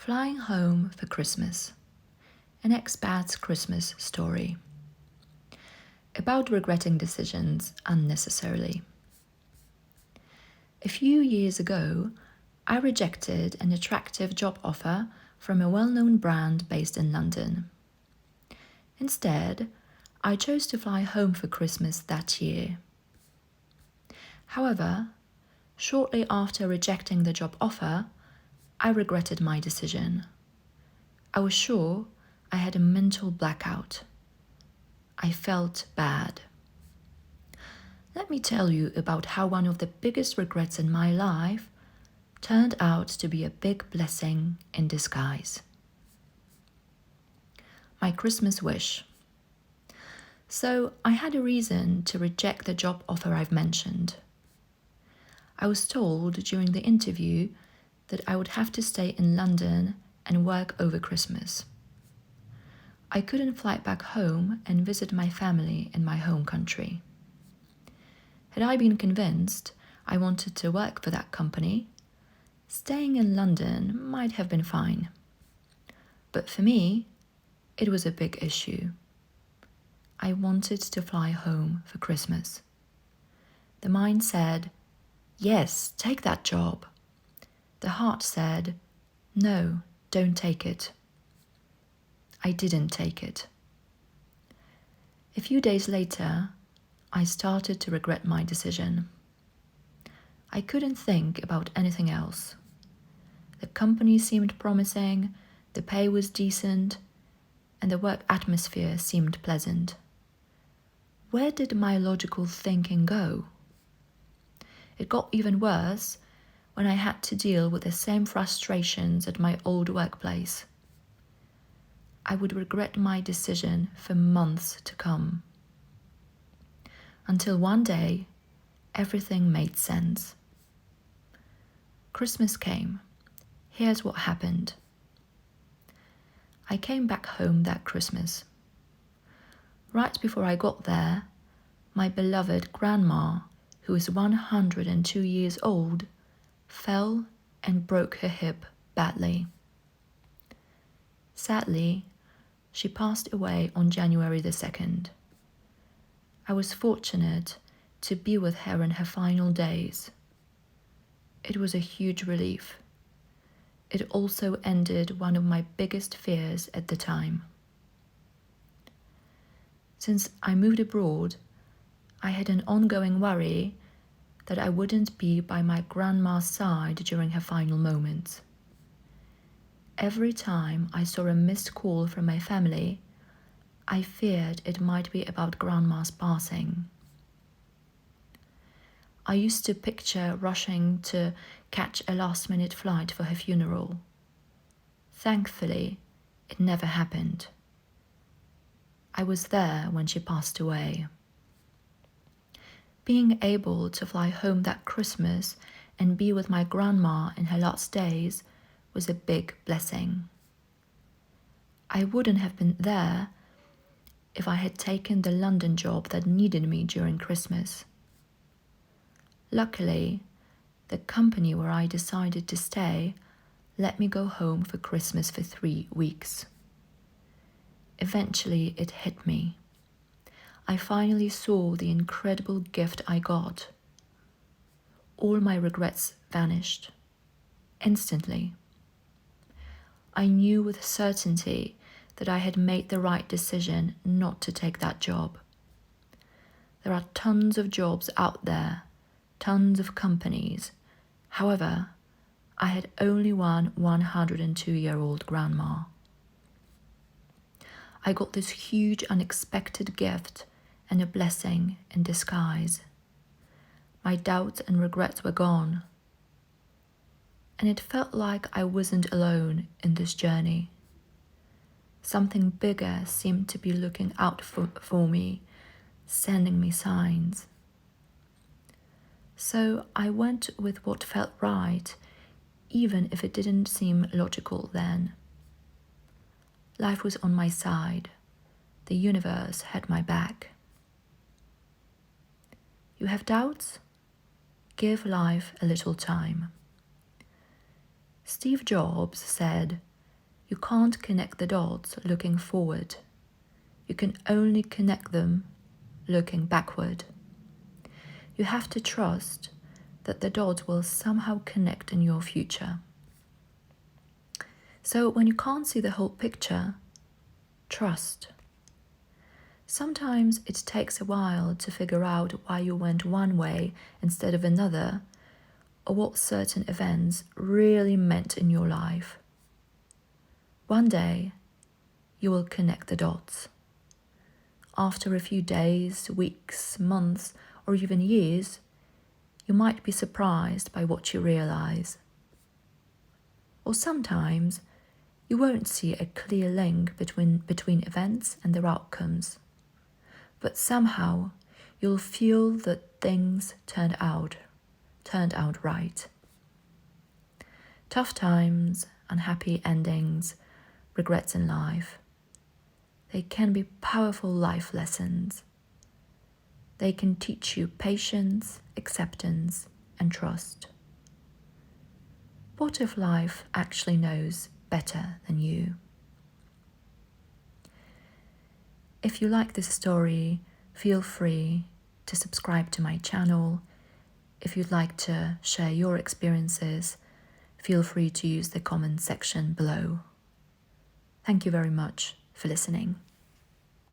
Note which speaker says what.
Speaker 1: Flying home for Christmas. An expat's Christmas story. About regretting decisions unnecessarily. A few years ago, I rejected an attractive job offer from a well-known brand based in London. Instead, I chose to fly home for Christmas that year. However, shortly after rejecting the job offer, I regretted my decision. I was sure I had a mental blackout. I felt bad. Let me tell you about how one of the biggest regrets in my life turned out to be a big blessing in disguise. My Christmas wish. So I had a reason to reject the job offer I've mentioned. I was told during the interview that I would have to stay in London and work over Christmas. I couldn't fly back home and visit my family in my home country. Had I been convinced I wanted to work for that company, staying in London might have been fine. But for me, it was a big issue. I wanted to fly home for Christmas. The mind said, "Yes, take that job." The heart said, "No, don't take it." I didn't take it. A few days later, I started to regret my decision. I couldn't think about anything else. The company seemed promising, the pay was decent, and the work atmosphere seemed pleasant. Where did my logical thinking go? It got even worse when I had to deal with the same frustrations at my old workplace. I would regret my decision for months to come. Until one day, everything made sense. Christmas came. Here's what happened. I came back home that Christmas. Right before I got there, my beloved grandma, who is 102 years old, fell and broke her hip badly. Sadly, she passed away on January the 2nd. I was fortunate to be with her in her final days. It was a huge relief. It also ended one of my biggest fears at the time. Since I moved abroad, I had an ongoing worry that I wouldn't be by my grandma's side during her final moments. Every time I saw a missed call from my family, I feared it might be about grandma's passing. I used to picture rushing to catch a last-minute flight for her funeral. Thankfully, it never happened. I was there when she passed away. Being able to fly home that Christmas and be with my grandma in her last days was a big blessing. I wouldn't have been there if I had taken the London job that needed me during Christmas. Luckily, the company where I decided to stay let me go home for Christmas for 3 weeks. Eventually, it hit me. I finally saw the incredible gift I got. All my regrets vanished instantly. I knew with certainty that I had made the right decision not to take that job. There are tons of jobs out there, tons of companies. However, I had only one 102-year-old grandma. I got this huge unexpected gift and a blessing in disguise. My doubts and regrets were gone. And it felt like I wasn't alone in this journey. Something bigger seemed to be looking out for me, sending me signs. So I went with what felt right, even if it didn't seem logical then. Life was on my side. The universe had my back. You have doubts? Give life a little time. Steve Jobs said, You can't connect the dots looking forward. You can only connect them looking backward. You have to trust that the dots will somehow connect in your future. So when you can't see the whole picture, trust. Sometimes it takes a while to figure out why you went one way instead of another, or what certain events really meant in your life. One day, you will connect the dots. After a few days, weeks, months, or even years, you might be surprised by what you realize. Or sometimes, you won't see a clear link between events and their outcomes. But somehow, you'll feel that things turned out right. Tough times, unhappy endings, regrets in life, they can be powerful life lessons. They can teach you patience, acceptance, and trust. What if life actually knows better than you? If you like this story, feel free to subscribe to my channel. If you'd like to share your experiences, feel free to use the comment section below. Thank you very much for listening.